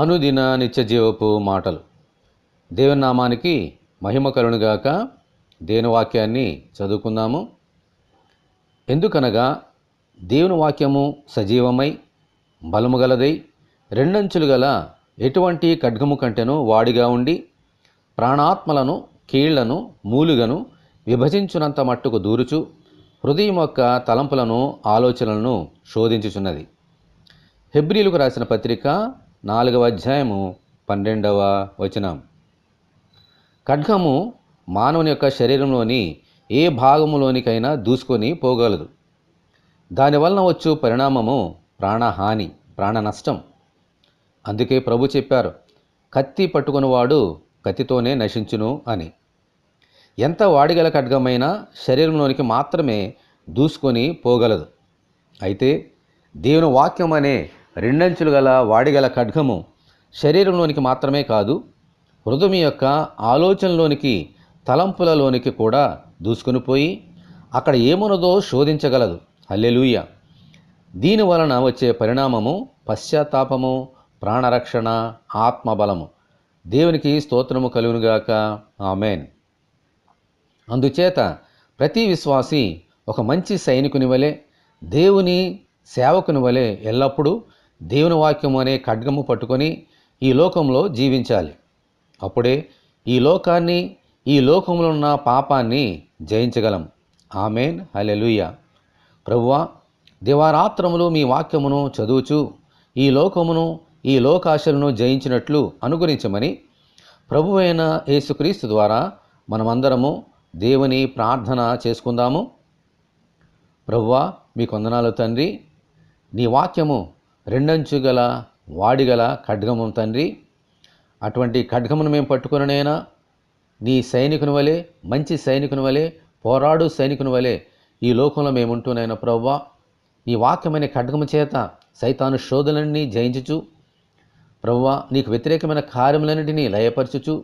అనుదిన నిత్యజీవపు మాటలు. దేవుని నామానికి మహిమ కలుగునుగాక. దేవుని వాక్యాన్ని చదువుకుందాము. ఎందుకనగా దేవుని వాక్యము సజీవమై బలము గలదై రెండంచులు గల ఎటువంటి ఖడ్గము కంటెను వాడిగా ఉండి ప్రాణాత్మలను కీళ్లను మూలుగను విభజించునంత మట్టుకు దూరుచు హృదయం యొక్క తలంపులను ఆలోచనలను శోధించుచున్నది. హెబ్రీలకు రాసిన పత్రిక 4వ అధ్యాయము 12వ వచనం. ఖడ్గము మానవుని యొక్క శరీరంలోని ఏ భాగములోనికైనా దూసుకొని పోగలదు. దానివలన వచ్చు పరిణామము ప్రాణహాని, ప్రాణ నష్టం. అందుకే ప్రభు చెప్పారు, కత్తి పట్టుకునివాడు కత్తితోనే నశించును అని. ఎంత వాడిగల ఖడ్గమైనా శరీరంలోనికి మాత్రమే దూసుకొని పోగలదు. అయితే దేవుని వాక్యం అనే రెండంచులు గల వాడిగల ఖడ్గము శరీరంలోనికి మాత్రమే కాదు, హృదయం యొక్క ఆలోచనలోనికి, తలంపులలోనికి కూడా దూసుకొని పోయి అక్కడ ఏమున్నదో శోధించగలదు. హల్లెలూయా. దీని వలన వచ్చే పరిణామము పశ్చాత్తాపము, ప్రాణరక్షణ, ఆత్మబలము. దేవునికి స్తోత్రము కలుగునుగాక. ఆమెన్. అందుచేత ప్రతి విశ్వాసి ఒక మంచి సైనికుని వలె, దేవుని సేవకుని వలె ఎల్లప్పుడూ దేవుని వాక్యము అనే ఖడ్గము పట్టుకొని ఈ లోకంలో జీవించాలి. అప్పుడే ఈ లోకాన్ని, ఈ లోకంలో ఉన్న పాపాన్ని జయించగలం. ఆమెన్. హల్లెలూయా. ప్రభువా, దివారాత్రములు మీ వాక్యమును చదువుచు ఈ లోకమును, ఈ లోకాశలను జయించినట్లు అనుగ్రహించమని ప్రభువైన యేసుక్రీస్తు ద్వారా మనమందరము దేవుని ప్రార్థన చేసుకుందాము. ప్రభువా, మీకు వందనాలు తండ్రి. నీ వాక్యము రెండంచు గల వాడిగల ఖడ్గము తండ్రి. అటువంటి ఖడ్గమును మేము పట్టుకునైనా నీ సైనికుని వలె, మంచి సైనికుని వలె, పోరాడు సైనికుని వలె ఈ లోకంలో మేముంటూనైనా ప్రభువా, నీ వాక్యమైన ఖడ్గము చేత సైతాను శోధనలన్నీ జయించుచు ప్రభువా, నీకు వ్యతిరేకమైన కార్యములన్నిటినీ లయపరచుచు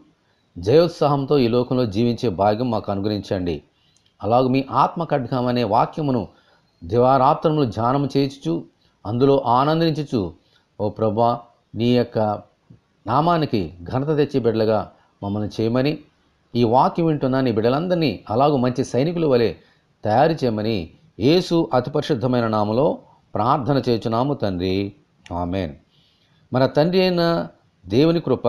జయోత్సాహంతో ఈ లోకంలో జీవించే భాగ్యం మాకు అనుగ్రహించండి. అలాగే మీ ఆత్మ ఖడ్గం అనే వాక్యమును దివారాత్రములు ధ్యానము చేయించుచు అందులో ఆనందించుచు ఓ ప్రభువా, నీ యొక్క నామానికి ఘనత తెచ్చి బిడ్డలుగా మమ్మల్ని చేయమని, ఈ వాక్యం వింటున్న నీ బిడ్డలందరినీ అలాగూ మంచి సైనికుల వలె తయారు చేయమని యేసు అతి పరిశుద్ధమైన నామములో ప్రార్థన చేయుచున్నాము తండ్రి. ఆమెన్. మన తండ్రి అయిన దేవుని కృప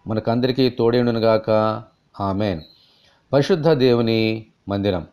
మనకందరికీ తోడేయునుగాక. ఆమెన్. పరిశుద్ధ దేవుని మందిరం.